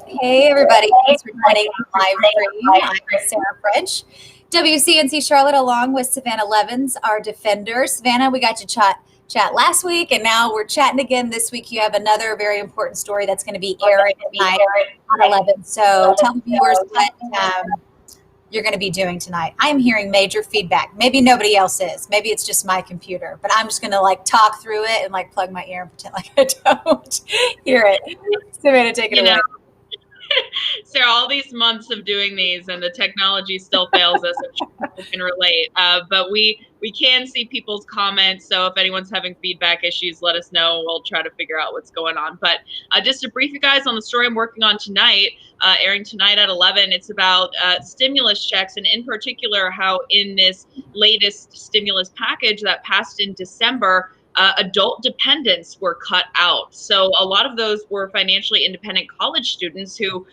Hey, everybody. Thanks for joining the live stream. I'm Sarah French, WCNC Charlotte, along with Savannah Levins, our defender. Savannah, we got to chat last week, and now we're chatting again this week. You have another very important story that's going to be airing tonight at 11. So tell the viewers what you're going to be doing tonight. I am hearing major feedback. Maybe nobody else is. Maybe it's just my computer, but I'm just going to talk through it and plug my ear and pretend like I don't hear it. Savannah, take it away. Sarah, all these months of doing these and the technology still fails us. I'm sure people can relate. But we can see people's comments. So if anyone's having feedback issues, let us know. We'll try to figure out what's going on. But just to brief you guys on the story I'm working on tonight, airing tonight at 11, it's about stimulus checks, and in particular how in this latest stimulus package that passed in December, adult dependents were cut out. So a lot of those were financially independent college students who,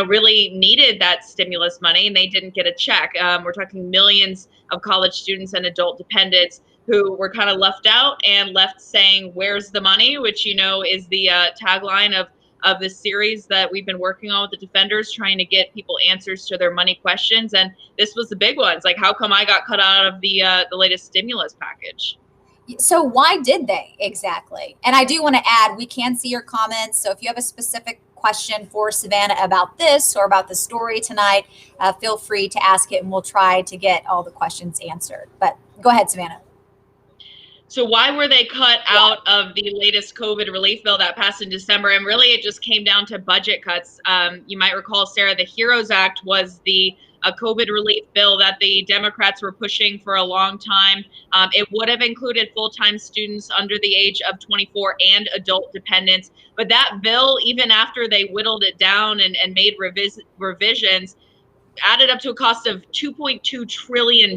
really needed that stimulus money and they didn't get a check. We're talking millions of college students and adult dependents who were kind of left out and left saying, "Where's the money?" Which, is the tagline of this series that we've been working on with the defenders, trying to get people answers to their money questions. And this was the big ones. Like, how come I got cut out of the latest stimulus package? So why did they exactly? And I do want to add, we can see your comments. So if you have a specific question for Savannah about this or about the story tonight, feel free to ask it and we'll try to get all the questions answered. But go ahead, Savannah. So why were they cut out of the latest COVID relief bill that passed in December? And really, it just came down to budget cuts. You might recall, Sarah, the HEROES Act was the COVID relief bill that the Democrats were pushing for a long time. It would have included full-time students under the age of 24 and adult dependents. But that bill, even after they whittled it down and made revisions, added up to a cost of $2.2 trillion.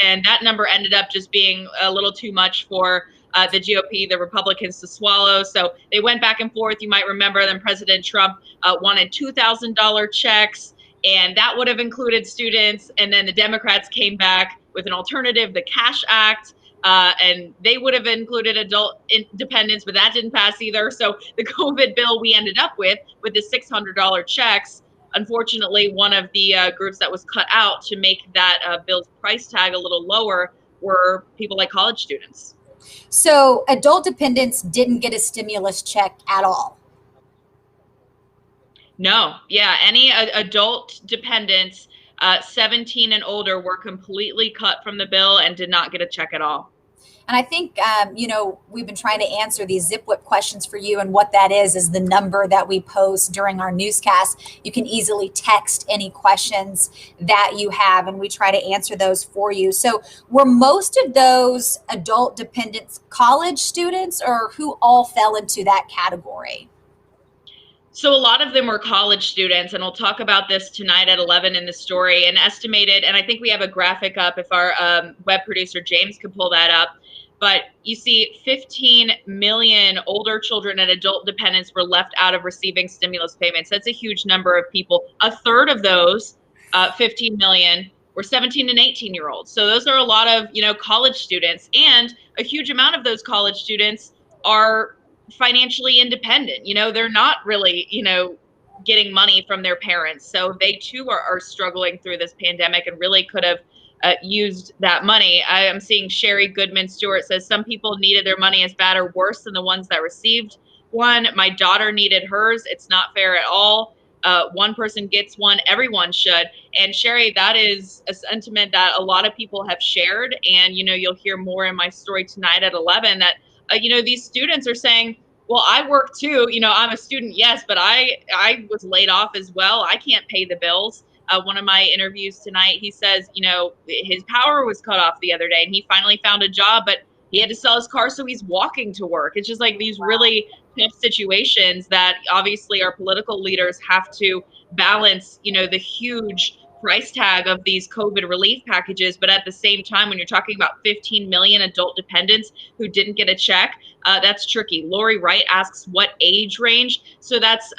And that number ended up just being a little too much for the GOP, the Republicans, to swallow. So they went back and forth. You might remember then President Trump wanted $2,000 checks, and that would have included students. And then the Democrats came back with an alternative, the Cash Act, and they would have included adult dependents, but that didn't pass either. So the COVID bill we ended up with the $600 checks, unfortunately, one of the groups that was cut out to make that bill's price tag a little lower were people like college students. So adult dependents didn't get a stimulus check at all? No. Yeah. Any adult dependents 17 and older were completely cut from the bill and did not get a check at all. And I think, we've been trying to answer these Zip Whip questions for you. And what that is the number that we post during our newscast. You can easily text any questions that you have, and we try to answer those for you. So were most of those adult dependents college students, or who all fell into that category? So a lot of them were college students, and we'll talk about this tonight at 11 in the story. And estimated, and I think we have a graphic up if our web producer James could pull that up. But you see 15 million older children and adult dependents were left out of receiving stimulus payments. That's a huge number of people. A third of those 15 million were 17 and 18-year-olds. So those are a lot of, college students, and a huge amount of those college students are financially independent. They're not really, getting money from their parents. So they too are struggling through this pandemic and really could have used that money. I am seeing Sherry Goodman Stewart says some people needed their money as bad or worse than the ones that received one. My daughter needed hers. It's not fair at all. One person gets one, everyone should. And Sherry, that is a sentiment that a lot of people have shared. And, you'll hear more in my story tonight at 11 that, these students are saying, well, I work too. I'm a student, yes, but I was laid off as well. I can't pay the bills. One of my interviews tonight, he says, his power was cut off the other day and he finally found a job, but he had to sell his car, so he's walking to work. It's just like these really tough situations that obviously our political leaders have to balance, the huge price tag of these COVID relief packages. But at the same time, when you're talking about 15 million adult dependents who didn't get a check, that's tricky. Lori Wright asks what age range. So that's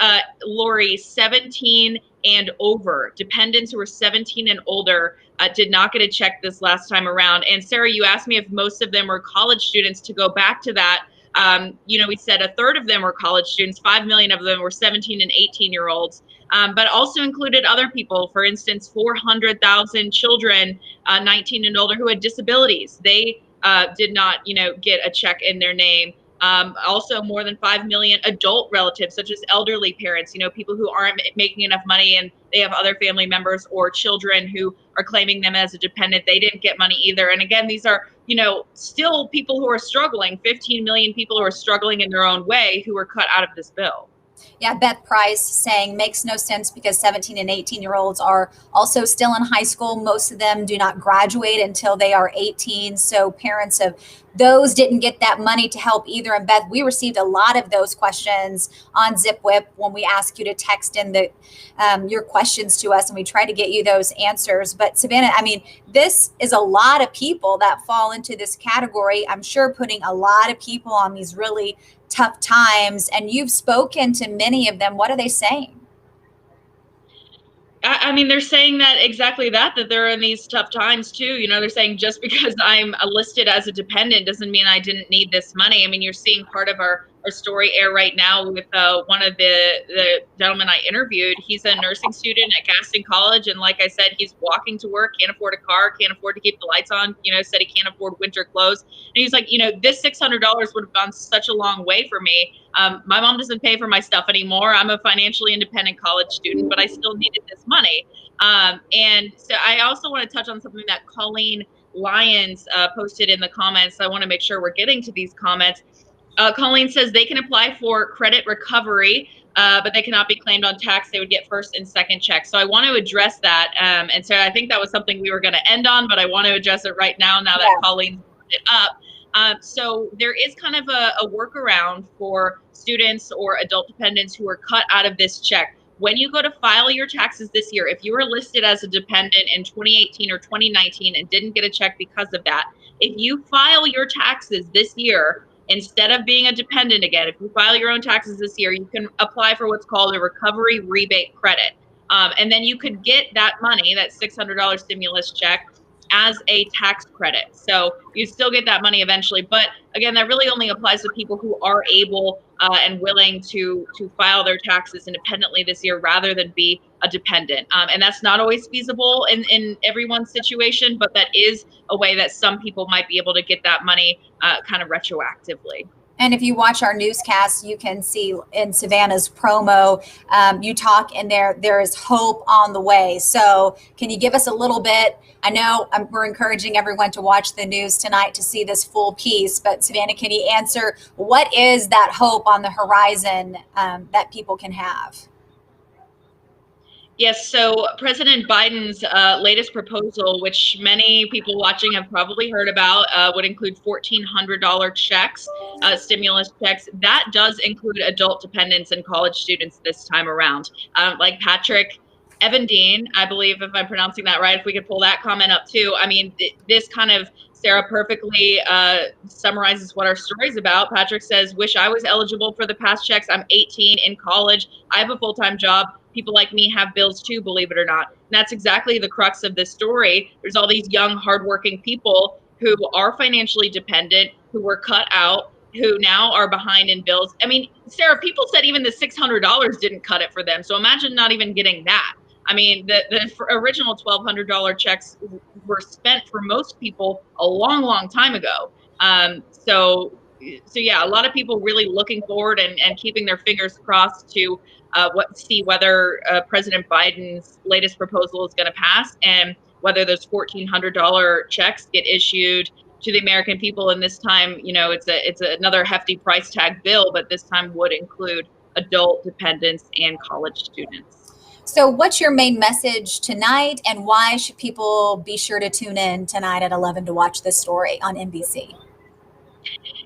Lori, 17 and over. Dependents who were 17 and older did not get a check this last time around. And Sarah, you asked me if most of them were college students. To go back to that, We said a third of them were college students, 5 million of them were 17 and 18-year-olds, but also included other people. For instance, 400,000 children, 19 and older, who had disabilities. They did not, get a check in their name. Also, more than 5 million adult relatives, such as elderly parents, people who aren't making enough money and they have other family members or children who are claiming them as a dependent. They didn't get money either. And again, these are, still people who are struggling, 15 million people who are struggling in their own way who were cut out of this bill. Yeah, Beth Price saying makes no sense because 17 and 18-year-olds are also still in high school. Most of them do not graduate until they are 18. So parents of those didn't get that money to help either. And Beth, we received a lot of those questions on ZipWhip when we ask you to text in your questions to us, and we try to get you those answers. But Savannah, this is a lot of people that fall into this category. I'm sure putting a lot of people on these really tough times, and you've spoken to many of them. What are they saying? They're saying that exactly that they're in these tough times too. They're saying just because I'm listed as a dependent doesn't mean I didn't need this money. You're seeing part of our story air right now with one of the gentlemen I interviewed. He's a nursing student at Gaston College. And like I said, he's walking to work, can't afford a car, can't afford to keep the lights on, said he can't afford winter clothes. And he's like, this $600 would have gone such a long way for me. My mom doesn't pay for my stuff anymore. I'm a financially independent college student, but I still needed this money. And so I also want to touch on something that Colleen Lyons posted in the comments. I want to make sure we're getting to these comments. Colleen says they can apply for credit recovery, but they cannot be claimed on tax. They would get first and second checks. So I want to address that. And so I think that was something we were going to end on, but I want to address it right now that Colleen brought it up. So there is kind of a workaround for students or adult dependents who are cut out of this check. When you go to file your taxes this year, if you were listed as a dependent in 2018 or 2019 and didn't get a check because of that, if you file your taxes this year, instead of being a dependent again, if you file your own taxes this year, you can apply for what's called a recovery rebate credit. And then you could get that money, that $600 stimulus check, as a tax credit. So you still get that money eventually. But again, that really only applies to people who are able and willing to file their taxes independently this year rather than be a dependent. And that's not always feasible in everyone's situation, but that is a way that some people might be able to get that money kind of retroactively. And if you watch our newscast, you can see in Savannah's promo, you talk in there is hope on the way. So can you give us a little bit? I know we're encouraging everyone to watch the news tonight to see this full piece, but Savannah, can you answer what is that hope on the horizon that people can have? Yes, so President Biden's latest proposal, which many people watching have probably heard about, would include $1,400 checks, stimulus checks. That does include adult dependents and college students this time around. Like Patrick Evendeen, I believe, if I'm pronouncing that right, if we could pull that comment up too. This kind of, Sarah, perfectly summarizes what our story's about. Patrick says, wish I was eligible for the past checks. I'm 18 in college. I have a full-time job. People like me have bills too, believe it or not. And that's exactly the crux of this story. There's all these young, hardworking people who are financially dependent, who were cut out, who now are behind in bills. Sarah, people said even the $600 didn't cut it for them. So imagine not even getting that. The original $1,200 checks were spent for most people a long, long time ago. So yeah, a lot of people really looking forward and keeping their fingers crossed to see whether President Biden's latest proposal is going to pass and whether those $1,400 checks get issued to the American people. And this time, it's another hefty price tag bill, but this time would include adult dependents and college students. So what's your main message tonight, and why should people be sure to tune in tonight at 11 to watch this story on NBC?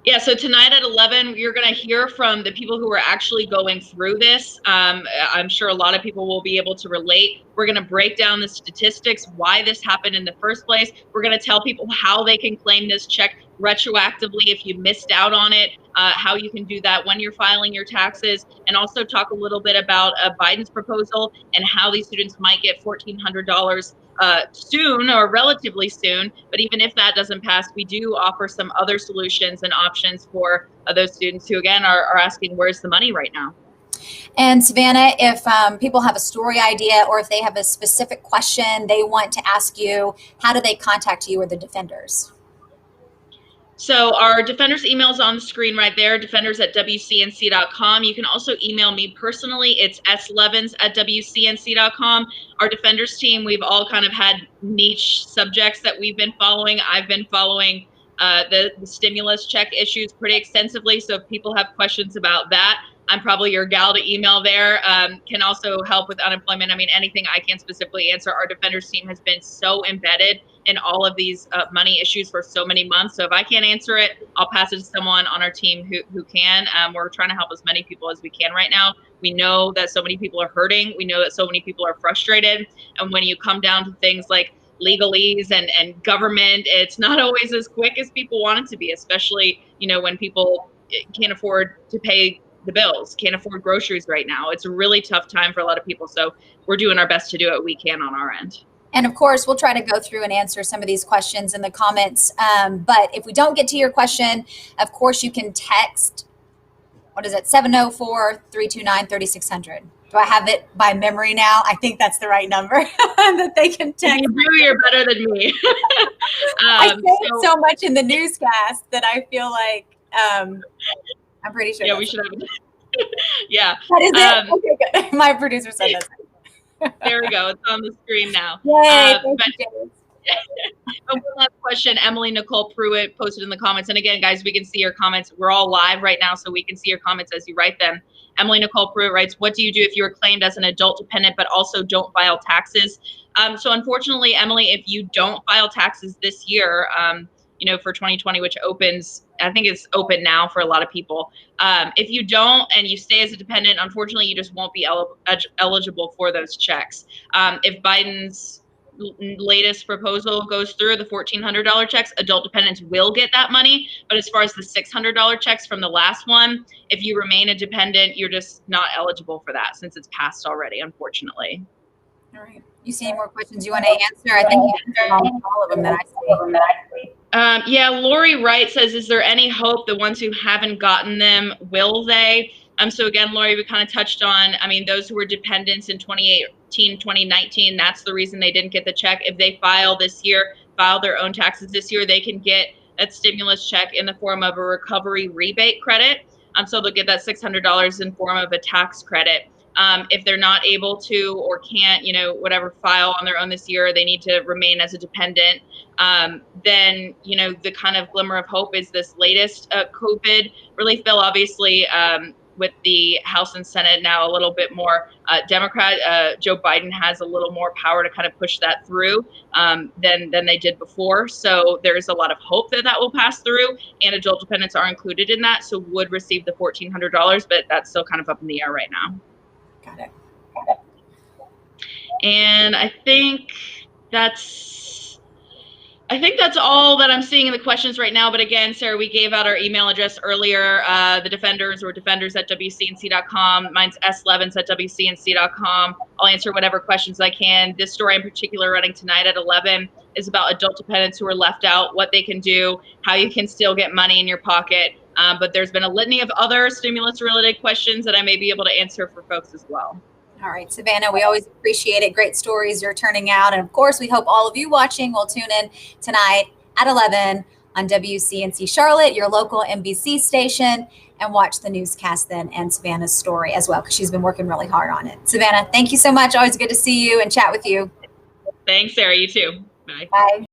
Yeah, so tonight at 11, you're going to hear from the people who are actually going through this. I'm sure a lot of people will be able to relate. We're going to break down the statistics, why this happened in the first place. We're going to tell people how they can claim this check retroactively if you missed out on it, how you can do that when you're filing your taxes, and also talk a little bit about Biden's proposal and how these students might get $1,400 soon or relatively soon. But even if that doesn't pass, we do offer some other solutions and options options for those students who, again, are asking, where's the money right now? And Savannah, if people have a story idea or if they have a specific question they want to ask you, how do they contact you or the Defenders? So our Defenders email is on the screen right there, defenders@wcnc.com. You can also email me personally. It's slevens@wcnc.com. Our Defenders team, we've all kind of had niche subjects that we've been following. I've been following the stimulus check issues pretty extensively. So if people have questions about that, I'm probably your gal to email there. Can also help with unemployment. I mean, anything I can specifically answer. Our Defenders team has been so embedded in all of these money issues for so many months. So if I can't answer it, I'll pass it to someone on our team who can. We're trying to help as many people as we can right now. We know that so many people are hurting. We know that so many people are frustrated. And when you come down to things like legalese and government, it's not always as quick as people want it to be, especially, when people can't afford to pay the bills, can't afford groceries right now. It's a really tough time for a lot of people. So we're doing our best to do what we can on our end. And of course, we'll try to go through and answer some of these questions in the comments. But if we don't get to your question, of course, you can text, 704-329-3600. Do I have it by memory now? I think that's the right number that they can text. You do, you're better than me. I say it so much in the newscast that I feel like I'm pretty sure. Yeah, we should have it. Yeah. That is it? Okay, good. My producer said that. There we go. It's on the screen now. Yay, one last question. Emily Nicole Pruitt posted in the comments. And again, guys, we can see your comments. We're all live right now, so we can see your comments as you write them. Emily Nicole Pruitt writes, what do you do if you are claimed as an adult dependent but also don't file taxes? So unfortunately, Emily, if you don't file taxes this year, for 2020, which opens, I think it's open now for a lot of people. If you don't and you stay as a dependent, unfortunately, you just won't be eligible for those checks. If Biden's latest proposal goes through, the $1,400 checks, adult dependents will get that money. But as far as the $600 checks from the last one, if you remain a dependent, you're just not eligible for that since it's passed already, unfortunately. All right. You see any more questions you want to answer? I think you answered all of them that I see. Yeah, Lori Wright says, is there any hope the ones who haven't gotten them, will they? So again, Lori, we kind of touched on, those who were dependents in 2018, 2019, that's the reason they didn't get the check. If they file this year, file their own taxes this year, they can get a stimulus check in the form of a recovery rebate credit. So they'll get that $600 in form of a tax credit. If they're not able to or can't, file on their own this year, they need to remain as a dependent. Then, the kind of glimmer of hope is this latest COVID relief bill. Obviously, with the House and Senate now a little bit more Democrat, Joe Biden has a little more power to kind of push that through than they did before. So there's a lot of hope that will pass through, and adult dependents are included in that, so would receive the $1,400, but that's still kind of up in the air right now. Got it. And I think that's all that I'm seeing in the questions right now. But again, Sarah, we gave out our email address earlier, the Defenders or defenders@wcnc.com. Mine's slevens@wcnc.com. I'll answer whatever questions I can. This story in particular, running tonight at 11, is about adult dependents who are left out, what they can do, how you can still get money in your pocket. But there's been a litany of other stimulus-related questions that I may be able to answer for folks as well. All right, Savannah, we always appreciate it. Great stories you're turning out. And of course, we hope all of you watching will tune in tonight at 11 on WCNC Charlotte, your local NBC station, and watch the newscast then and Savannah's story as well, because she's been working really hard on it. Savannah, thank you so much. Always good to see you and chat with you. Thanks, Sarah. You too. Bye. Bye.